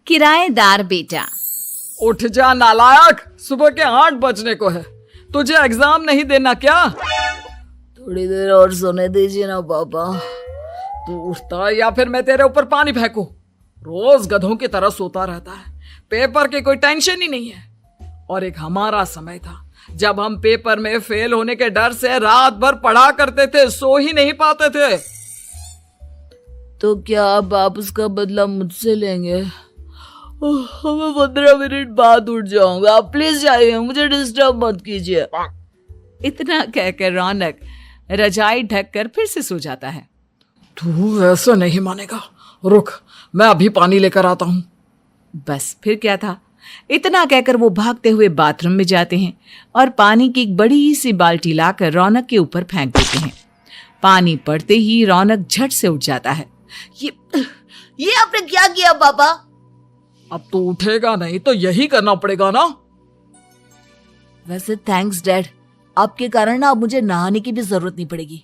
किराएदार बेटा। उठ जा नालायक, सुबह के 8 बजने को है। तुझे एग्जाम नहीं देना क्या? थोड़ी देर और सोने दीजिए ना पापा। तू उठता या फिर मैं तेरे ऊपर पानी फेंकूं? रोज गधों की तरह सोता रहता है, पेपर की कोई टेंशन ही नहीं है। और एक हमारा समय था जब हम पेपर में फेल होने के डर से रात भर पढ़ा करते थे, सो ही नहीं पाते थे। तो क्या आप उसका बदला मुझसे लेंगे? मैं 15 मिनट बाद उठ जाऊंगा, आप प्लीज जाइए, मुझे डिस्टर्ब मत कीजिए। इतना कहकर रौनक रजाई ढककर फिर से सो जाता है। तू ऐसा नहीं मानेगा, रुक मैं अभी पानी लेकर आता हूं। बस फिर क्या था, इतना कहकर वो भागते हुए बाथरूम में जाते हैं और पानी की एक बड़ी सी बाल्टी लाकर रौनक के ऊपर फेंक देते हैं। पानी पड़ते ही रौनक झट से उठ जाता है। ये आपने क्या किया पापा? अब तो उठेगा नहीं तो यही करना पड़ेगा ना। वैसे थैंक्स डैड, आपके कारण ना अब मुझे नहाने की भी जरूरत नहीं पड़ेगी।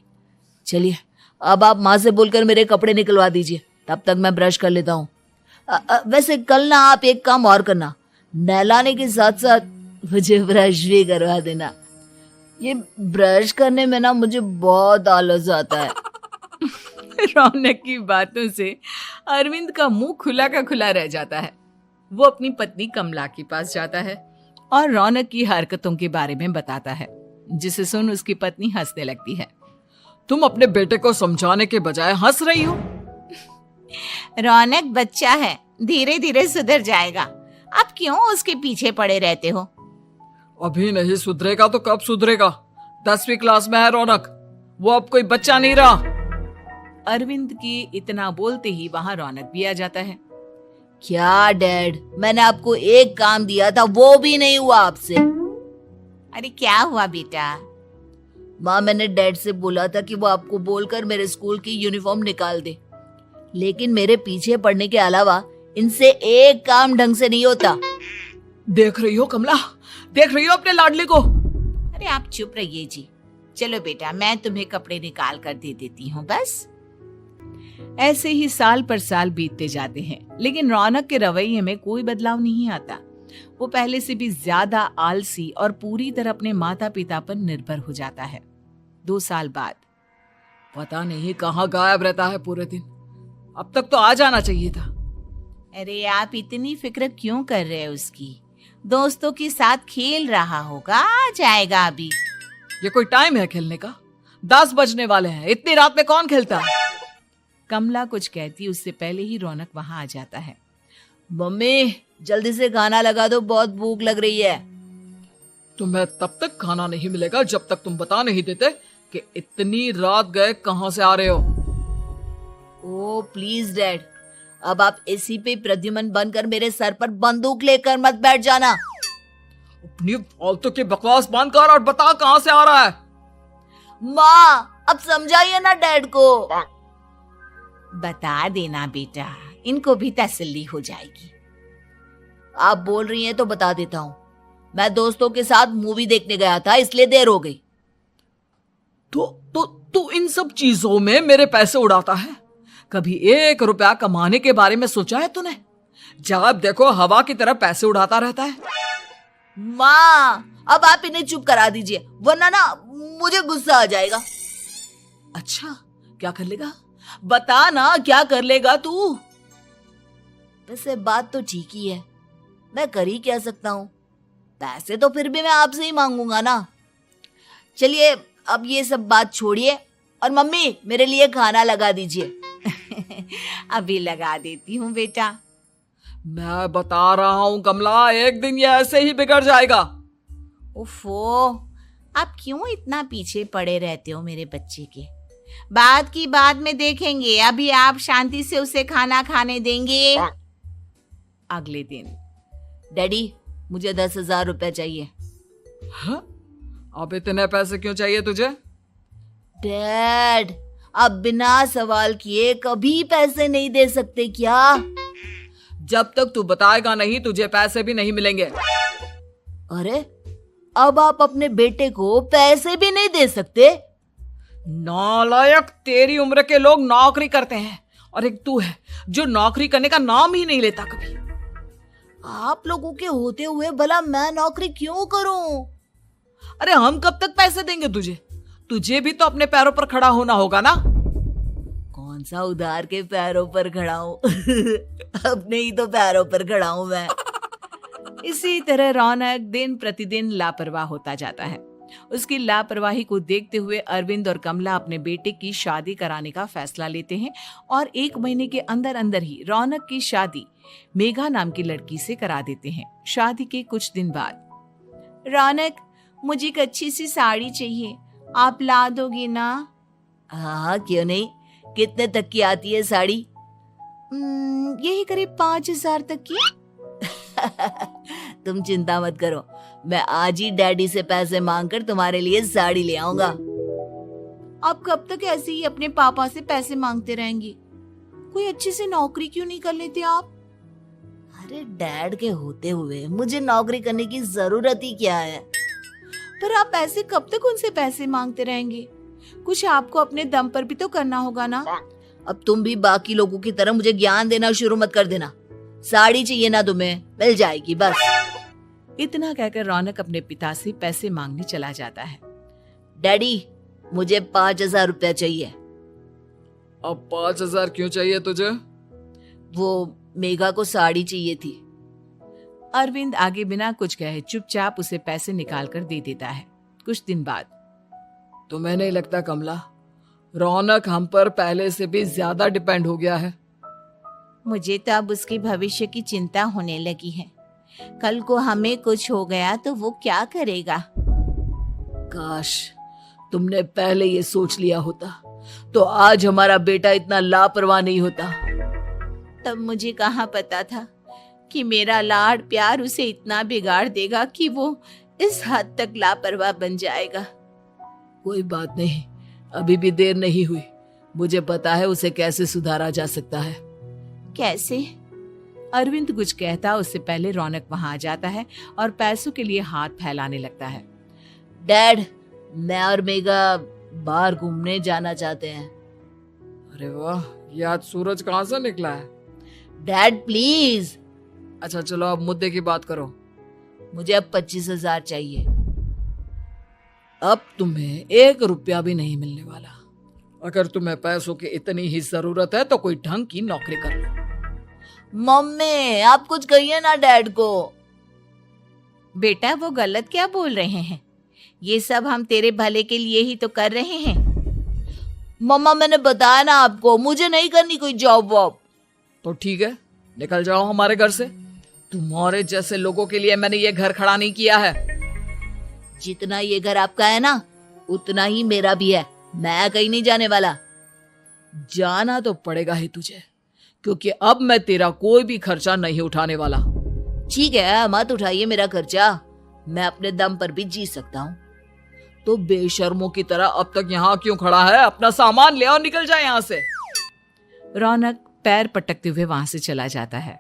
चलिए अब आप माँ से बोलकर मेरे कपड़े निकलवा दीजिए, तब तक मैं ब्रश कर लेता हूँ। वैसे कल ना आप एक काम और करना, नहलाने के साथ साथ मुझे ब्रश भी करवा देना। ये ब्रश करने में ना मुझे बहुत आलस आता है। रौनक की बातों से अरविंद का मुंह खुला का खुला रह जाता है। वो अपनी पत्नी कमला के पास जाता है और रौनक की हरकतों के बारे में बताता है, जिसे सुन उसकी पत्नी हंसने लगती है। तुम अपने बेटे को समझाने के बजाय हंस रही हो। रौनक बच्चा है, धीरे धीरे सुधर जाएगा, आप क्यों उसके पीछे पड़े रहते हो? अभी नहीं सुधरेगा तो कब सुधरेगा? 10वीं क्लास में है रौनक, वो अब कोई बच्चा नहीं रहा। अरविंद की इतना बोलते ही वहां रौनक भी आ जाता है। क्या डैड, मैंने आपको एक काम दिया था, वो भी नहीं हुआ आपसे। अरे क्या हुआ बेटा? माँ, मैंने डैड से बोला था कि वो आपको बोलकर मेरे स्कूल की यूनिफॉर्म निकाल दे, लेकिन मेरे पीछे पड़ने के अलावा इनसे एक काम ढंग से नहीं होता। देख रही हो कमला, देख रही हो अपने लाडले को? अरे आप चुप रहिए जी। चलो बेटा, मैं तुम्हें कपड़े निकाल कर दे देती हूँ। बस ऐसे ही साल पर साल बीतते जाते हैं, लेकिन रौनक के रवैये में कोई बदलाव नहीं आता। वो पहले से भी ज्यादा आलसी और पूरी तरह अपने माता पिता पर निर्भर हो जाता है। 2 साल बाद पता नहीं कहाँ गायब रहता है पूरे दिन, अब तक तो आ जाना चाहिए था। अरे आप इतनी फिक्र क्यों कर रहे हैं उसकी? दोस्तों के साथ खेल रहा होगा, आ जाएगा अभी। ये कोई टाइम है खेलने का? 10 बजने वाले हैं, इतनी रात में कौन खेलता है? कमला कुछ कहती उससे पहले ही रौनक वहां आ जाता है। मम्मी जल्दी से खाना लगा दो, बहुत भूख लग रही है। तुम्हें तब तक खाना नहीं मिलेगा जब तक तुम बता नहीं देते कि इतनी रात गए कहां से आ रहे हो। ओ प्लीज डैड, अब आप एसी पे प्रद्युमन बनकर मेरे सर पर बंदूक लेकर मत बैठ जाना। अपनी फालतू की बकवास बंद कर और बता कहां से आ रहा है। माँ अब समझाइए ना डैड को। बता देना बेटा, इनको भी तसल्ली हो जाएगी। आप बोल रही हैं तो बता देता हूँ, मैं दोस्तों के साथ मूवी देखने गया था, इसलिए देर हो गई। तो इन सब चीजों में मेरे पैसे उड़ाता है। कभी 1 रुपया कमाने के बारे में सोचा है तूने? जब देखो हवा की तरह पैसे उड़ाता रहता है। माँ अब आप इन्हें चुप करा दीजिए, वरना ना मुझे गुस्सा आ जाएगा। अच्छा क्या कर लेगा? बता ना क्या कर लेगा तू? वैसे बात तो ठीक ही है, मैं कर ही क्या सकता हूँ। पैसे तो फिर भी मैं आपसे ही मांगूंगा ना। चलिए अब ये सब बात छोड़िए और मम्मी मेरे लिए खाना लगा दीजिए। अभी लगा देती हूँ बेटा। मैं बता रहा हूँ कमला, एक दिन ये ऐसे ही बिगड़ जाएगा। ओफो, आप क्यों इतना पीछे पड़े रहते हो मेरे बच्चे के? बात की बाद में देखेंगे, अभी आप शांति से उसे खाना खाने देंगे। अगले दिन डैडी मुझे 10,000 रुपए चाहिए। हाँ? अब इतने पैसे क्यों चाहिए तुझे? डैड आप बिना सवाल किए कभी पैसे नहीं दे सकते क्या? जब तक तू बताएगा नहीं तुझे पैसे भी नहीं मिलेंगे। अरे अब आप अपने बेटे को पैसे भी नहीं दे सकते? नालायक, तेरी उम्र के लोग नौकरी करते हैं और एक तू है जो नौकरी करने का नाम ही नहीं लेता कभी। आप लोगों के होते हुए भला मैं नौकरी क्यों करूं? अरे हम कब तक पैसे देंगे तुझे? तुझे भी तो अपने पैरों पर खड़ा होना होगा ना। कौन सा उधार के पैरों पर खड़ा हूं? अपने ही तो पैरों पर खड़ा हूं मैं। इसी तरह रौनक दिन प्रतिदिन लापरवाह होता जाता है। उसकी लापरवाही को देखते हुए अरविंद और कमला अपने बेटे की शादी कराने का फैसला लेते हैं और 1 महीने के अंदर अंदर ही रौनक की शादी मेघा नाम की लड़की से करा देते हैं। शादी के कुछ दिन बाद, रौनक, मुझे एक अच्छी सी साड़ी चाहिए, आप ला दोगी ना? हाँ, क्यों नहीं। कितने तक की आती है साड़ी? यही करीब 5,000 तक की। तुम चिंता मत करो, मैं आज ही डैडी से पैसे मांगकर तुम्हारे लिए साड़ी ले आऊंगा। आप कब तक ऐसे ही अपने पापा से पैसे मांगते रहेंगी? कोई अच्छी सी नौकरी क्यों नहीं कर लेते आप? अरे डैड के होते हुए मुझे नौकरी करने की जरूरत ही क्या है? पर आप ऐसे कब तक उनसे पैसे मांगते रहेंगे? कुछ आपको अपने दम पर भी तो करना होगा ना। अब तुम भी बाकी लोगों की तरह मुझे ज्ञान देना शुरू मत कर देना। साड़ी चाहिए ना तुम्हें, मिल जाएगी बस। इतना कहकर रौनक अपने पिता से पैसे मांगने चला जाता है। डैडी, मुझे 5,000 रुपया चाहिए। अब 5,000 क्यों चाहिए तुझे? वो मेघा को साड़ी चाहिए थी। अरविंद आगे बिना कुछ कहे चुपचाप उसे पैसे निकाल कर दे देता है। कुछ दिन बाद, तुम्हें नहीं लगता कमला, रौनक हम पर पहले से भी ज्यादा डिपेंड हो गया है? मुझे तो अब उसके भविष्य की चिंता होने लगी है। कल को हमें कुछ हो गया तो वो क्या करेगा? काश तुमने पहले ये सोच लिया होता तो आज हमारा बेटा इतना लापरवाह नहीं होता। तब मुझे कहाँ पता था कि मेरा लाड प्यार उसे इतना बिगाड़ देगा कि वो इस हद तक लापरवाह बन जाएगा। कोई बात नहीं, अभी भी देर नहीं हुई। मुझे पता है उसे कैसे सुधारा जा सकता है। कैसे? अरविंद कुछ कहता उससे पहले रौनक वहां आ जाता है और पैसों के लिए हाथ फैलाने लगता है। डैड, मैं और मेघा बाहर घूमने जाना चाहते हैं। अरे वाह, ये आज सूरज कहाँ से निकला है? Dad please. अच्छा चलो अब मुद्दे की बात करो। मुझे अब 25,000 चाहिए। अब तुम्हें 1 रुपया भी नहीं मिलने वाला। अगर तुम्हें पैसों की इतनी ही जरूरत है तो कोई ढंग की नौकरी कर लो। मम्मी, आप कुछ कहिए ना डैड को। बेटा, वो गलत क्या बोल रहे हैं? ये सब हम तेरे भले के लिए ही तो कर रहे हैं। मम्मा, मैंने बताया ना आपको, मुझे नहीं करनी कोई जॉब वॉब। तो ठीक है, निकल जाओ हमारे घर से। तुम्हारे जैसे लोगों के लिए मैंने ये घर खड़ा नहीं किया है। जितना ये घर आपका है ना, उतना ही मेरा भी है। मैं कहीं नहीं जाने वाला। जाना तो पड़ेगा ही तुझे, क्योंकि अब मैं तेरा कोई भी खर्चा नहीं उठाने वाला। ठीक है, मत उठाइए मेरा खर्चा, मैं अपने दम पर भी जी सकता हूँ। तो बेशर्मों की तरह अब तक यहाँ क्यों खड़ा है? अपना सामान ले और निकल जाए यहाँ से। रौनक पैर पटकते हुए वहां से चला जाता है।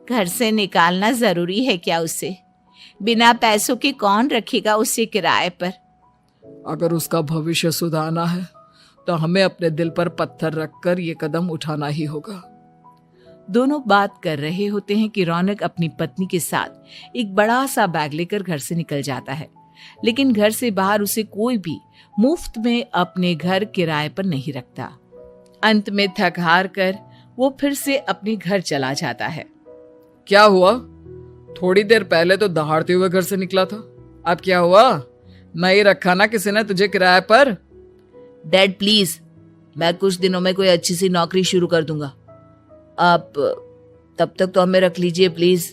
घर से निकालना जरूरी है क्या उसे? बिना पैसों के कौन रखेगा उसे किराए पर? अगर उसका भविष्य सुधारना है तो हमें अपने दिल पर पत्थर रखकर ये कदम उठाना ही होगा। दोनों बात कर रहे होते हैं कि रौनक अपनी पत्नी के साथ एक बड़ा सा बैग लेकर घर से निकल जाता है, लेकिन घर से बाहर उसे कोई भी मुफ्त में अपने घर किराए पर नहीं रखता। अंत में थक हार कर वो फिर से अपने घर चला जाता है। क्या हुआ? थोड़ी देर पहले तो दहाड़ते हुए घर से निकला था, अब क्या हुआ? नहीं रखा ना किसी ने तुझे किराए पर? डैड प्लीज, मैं कुछ दिनों में कोई अच्छी सी नौकरी शुरू कर दूंगा। आप तब तक तो हमें रख लीजिए प्लीज।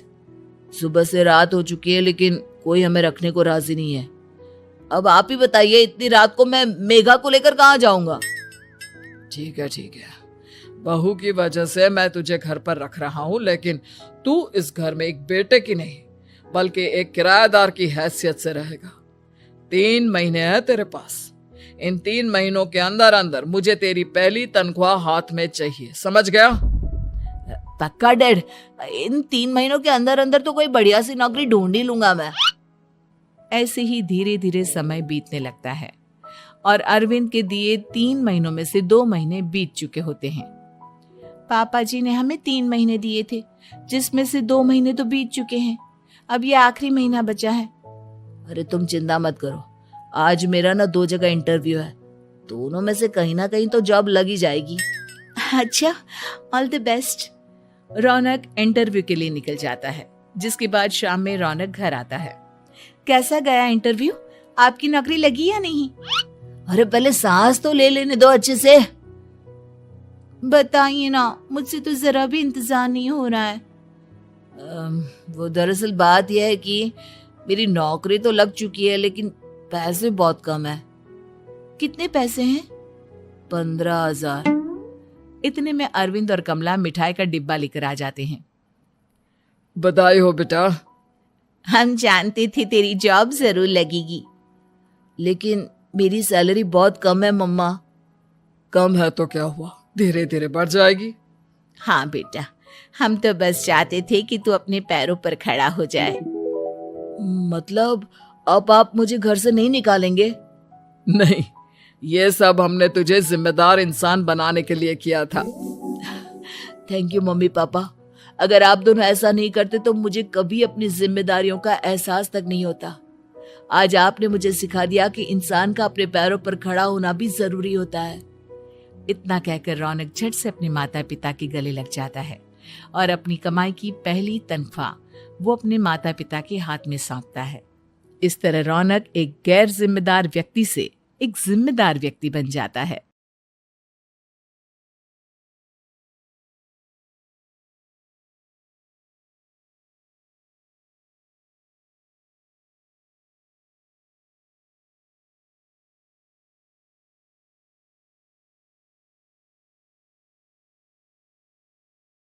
सुबह से रात हो चुकी है लेकिन कोई हमें रखने को राजी नहीं है। अब आप ही बताइए, इतनी रात को मैं मेघा को लेकर कहाँ जाऊंगा? ठीक है, बहू की वजह से मैं तुझे घर पर रख रहा हूँ, लेकिन तू इस घर में एक बेटे की नहीं बल्कि एक किराएदार की हैसियत से रहेगा। 3 महीने हैं तेरे पास। इन 3 महीनों के अंदर अंदर मुझे तेरी पहली तनख्वाह हाथ में चाहिए, समझ गया? पक्का डैड, इन 3 महीनों के अंदर अंदर तो कोई बढ़िया सी नौकरी ढूंढ ही लूंगा मैं। ऐसे ही धीरे धीरे समय बीतने लगता है और अरविंद के दिए 3 महीनों में से 2 महीने बीत चुके होते हैं। पापा जी ने हमें 3 महीने दिए थे, जिसमें से 2 महीने तो बीत चुके हैं। अब ये आखिरी महीना बचा है। अरे तुम चिंता मत करो, आज मेरा ना 2 जगह इंटरव्यू है, दोनों में से कहीं ना कहीं तो जॉब लग ही जाएगी। अच्छा, all the best. Raunak interview के लिए निकल जाता है, जिसके बाद शाम में रौनक घर आता है। कैसा गया इंटरव्यू? आपकी नौकरी लगी या नहीं? अरे पहले सांस तो ले लेने दो अच्छे से। बताइए ना, मुझसे तो जरा भी इंतजार नहीं हो रहा है। वो दरअसल बात यह है कि मेरी नौकरी तो लग चुकी है, लेकिन पैसे बहुत कम है। कितने पैसे हैं? 15,000। इतने में अरविंद और कमला मिठाई का डिब्बा लेकर आ जाते हैं। बधाई हो बेटा। हम जानते थे तेरी जॉब जरूर लगेगी। लेकिन मेरी सैलरी बहुत कम है मम्मा। कम है तो क्या हुआ, धीरे धीरे बढ़ जाएगी। हाँ बेटा, हम तो बस चाहते थे कि तू अपने पैरों पर खड़ा हो जाए। मतलब अब आप मुझे घर से नहीं निकालेंगे? नहीं, ये सब हमने तुझे जिम्मेदार इंसान बनाने के लिए किया था। Thank you mummy papa. अगर आप दोनों ऐसा नहीं करते तो मुझे कभी अपनी जिम्मेदारियों का एहसास तक नहीं होता। आज आपने मुझे सिखा दिया कि इंसान का अपने पैरों पर खड़ा होना भी जरूरी होता है। इतना कहकर रौनक झट से अपने माता पिता के गले लग जाता है और अपनी कमाई की पहली तनख्वाह वो अपने माता पिता के हाथ में सौंपता है। इस तरह रौनक एक गैर जिम्मेदार व्यक्ति से एक जिम्मेदार व्यक्ति बन जाता है।